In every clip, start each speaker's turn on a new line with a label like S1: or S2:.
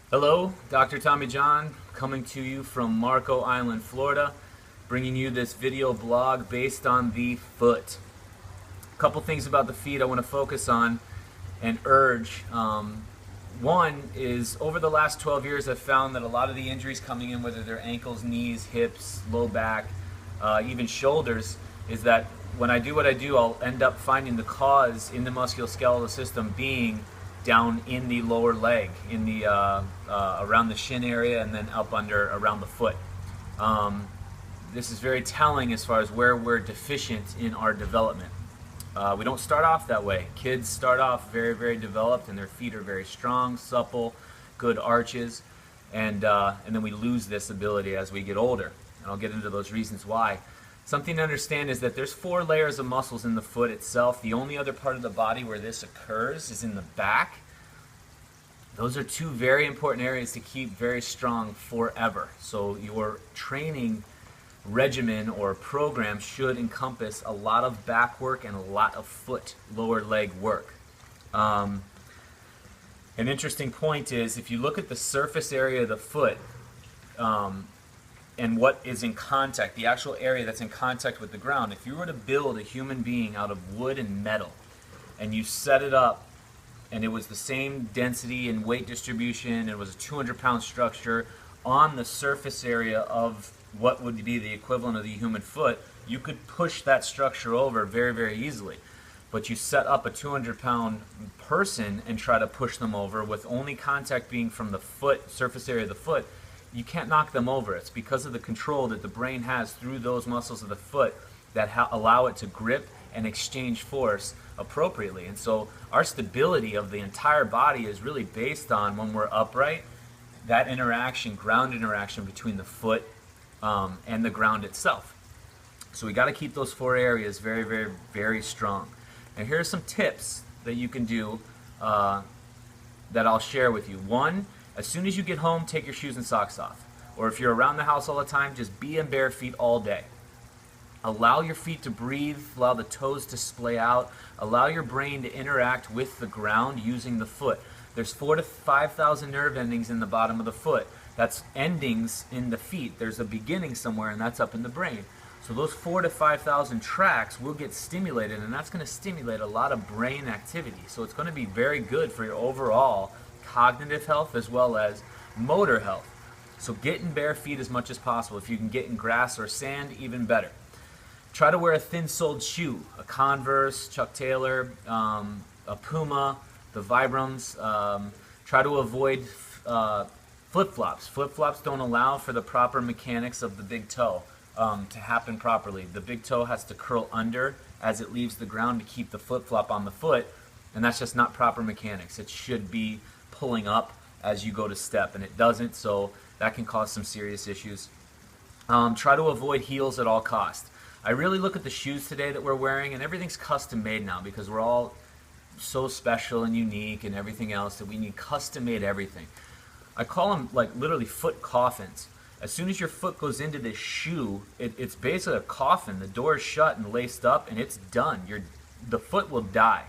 S1: Hello, Dr. Tommy John, coming to you from Marco Island, Florida, bringing you this video blog based on the foot. A couple things about the feet I want to focus on and urge. One is over the last 12 years I've found that a lot of the injuries coming in, whether they're ankles, knees, hips, low back, even shoulders, is that when I do what I do, I'll end up finding the cause in the musculoskeletal system being down in the lower leg, in the around the shin area, and then up under around the foot. This is very telling as far as where we're deficient in our development. We don't start off that way. Kids start off very, very developed, and their feet are very strong, supple, good arches, and then we lose this ability as we get older. And I'll get into those reasons why. Something to understand is that there's 4 layers of muscles in the foot itself. The only other part of the body where this occurs is in the back. Those are 2 very important areas to keep very strong forever. So your training regimen or program should encompass a lot of back work and a lot of foot, lower leg work. An interesting point is if you look at the surface area of the foot, and what is in contact, the actual area that's in contact with the ground. If you were to build a human being out of wood and metal, and you set it up, and it was the same density and weight distribution, and it was a 200-pound structure on the surface area of what would be the equivalent of the human foot, you could push that structure over very, very easily. But you set up a 200-pound person and try to push them over with only contact being from the foot, surface area of the foot, you can't knock them over. It's because of the control that the brain has through those muscles of the foot that allow it to grip and exchange force appropriately. And so our stability of the entire body is really based on, when we're upright, that interaction, ground interaction between the foot and the ground itself. So we got to keep those 4 areas very, very, very strong. And here are some tips that you can do that I'll share with you. One, as soon as you get home, take your shoes and socks off. Or if you're around the house all the time, just be in bare feet all day. Allow your feet to breathe, allow the toes to splay out, allow your brain to interact with the ground using the foot. There's 4,000 to 5,000 nerve endings in the bottom of the foot. That's endings in the feet. There's a beginning somewhere, and that's up in the brain. So those 4,000 to 5,000 tracts will get stimulated, and that's going to stimulate a lot of brain activity. So it's going to be very good for your overall cognitive health as well as motor health. So get in bare feet as much as possible. If you can get in grass or sand, even better. Try to wear a thin-soled shoe, a Converse, Chuck Taylor, a Puma, the Vibrams. Try to avoid flip-flops. Flip-flops don't allow for the proper mechanics of the big toe to happen properly. The big toe has to curl under as it leaves the ground to keep the flip-flop on the foot, and that's just not proper mechanics. It should be pulling up as you go to step, and it doesn't, so that can cause some serious issues. Try to avoid heels at all costs. I really look at the shoes today that we're wearing, and everything's custom made now because we're all so special and unique and everything else that we need custom made everything. I call them like literally foot coffins. As soon as your foot goes into this shoe, it's basically a coffin. The door is shut and laced up, and it's done. The foot will die.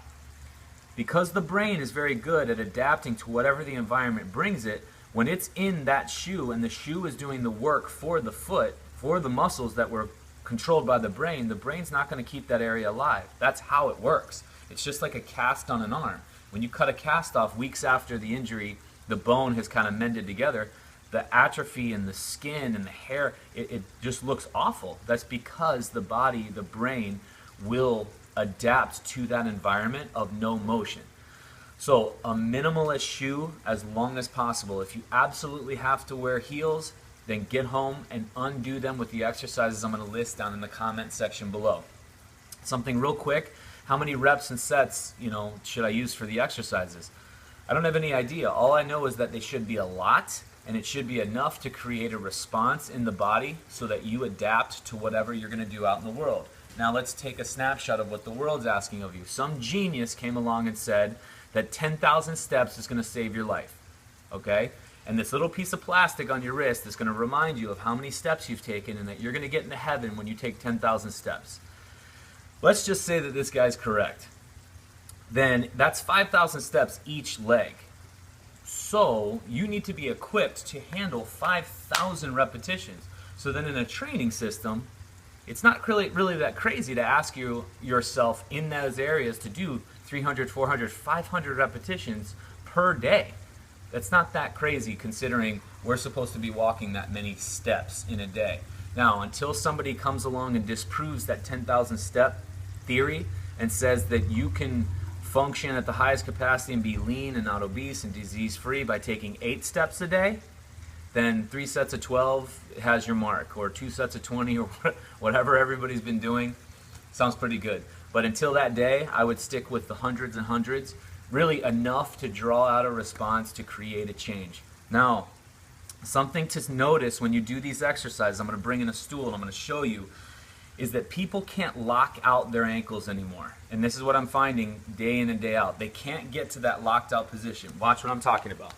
S1: Because the brain is very good at adapting to whatever the environment brings it, when it's in that shoe and the shoe is doing the work for the foot, for the muscles that were controlled by the brain's not going to keep that area alive. That's how it works. It's just like a cast on an arm. When you cut a cast off weeks after the injury, the bone has kind of mended together, the atrophy and the skin and the hair, it just looks awful. That's because the body, the brain, will adapt to that environment of no motion. So a minimalist shoe as long as possible. If you absolutely have to wear heels, then get home and undo them with the exercises I'm going to list down in the comment section below. Something real quick, how many reps and sets, should I use for the exercises? I don't have any idea. All I know is that they should be a lot, and it should be enough to create a response in the body so that you adapt to whatever you're going to do out in the world. Now let's take a snapshot of what the world's asking of you. Some genius came along and said that 10,000 steps is going to save your life. Okay? And this little piece of plastic on your wrist is going to remind you of how many steps you've taken and that you're going to get into heaven when you take 10,000 steps. Let's just say that this guy's correct. Then that's 5,000 steps each leg. So you need to be equipped to handle 5,000 repetitions. So then in a training system, it's not really that crazy to ask yourself in those areas to do 300, 400, 500 repetitions per day. That's not that crazy considering we're supposed to be walking that many steps in a day. Now, until somebody comes along and disproves that 10,000 step theory and says that you can function at the highest capacity and be lean and not obese and disease-free by taking 8 steps a day, then 3 sets of 12 has your mark, or 2 sets of 20, or whatever everybody's been doing. Sounds pretty good. But until that day, I would stick with the hundreds and hundreds, really enough to draw out a response to create a change. Now, something to notice when you do these exercises, I'm going to bring in a stool and I'm going to show you, is that people can't lock out their ankles anymore. And this is what I'm finding day in and day out. They can't get to that locked out position. Watch what I'm talking about.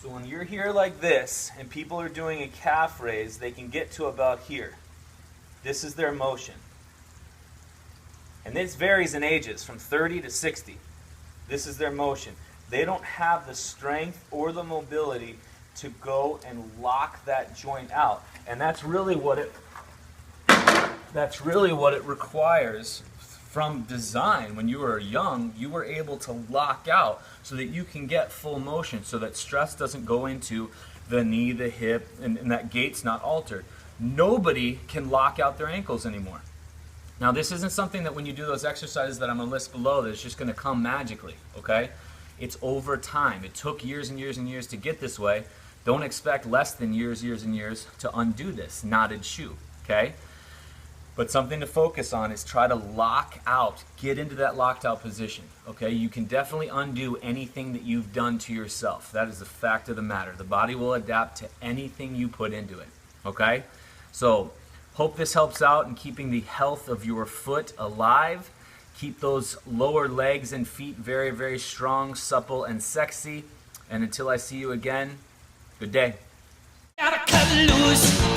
S1: So when you're here like this and people are doing a calf raise, they can get to about here. This is their motion. And this varies in ages from 30 to 60. This is their motion. They don't have the strength or the mobility to go and lock that joint out. And that's really what it requires from design. When you were young, you were able to lock out so that you can get full motion, so that stress doesn't go into the knee, the hip, and that gait's not altered. Nobody can lock out their ankles anymore. Now, this isn't something that when you do those exercises that I'm going to list below that it's just going to come magically, okay? It's over time. It took years and years and years to get this way. Don't expect less than years and years to undo this knotted shoe, okay? But something to focus on is try to lock out, get into that locked out position, okay? You can definitely undo anything that you've done to yourself. That is the fact of the matter. The body will adapt to anything you put into it, okay? So, hope this helps out in keeping the health of your foot alive. Keep those lower legs and feet very, very strong, supple, and sexy. And until I see you again, good day.
S2: Gotta cut loose.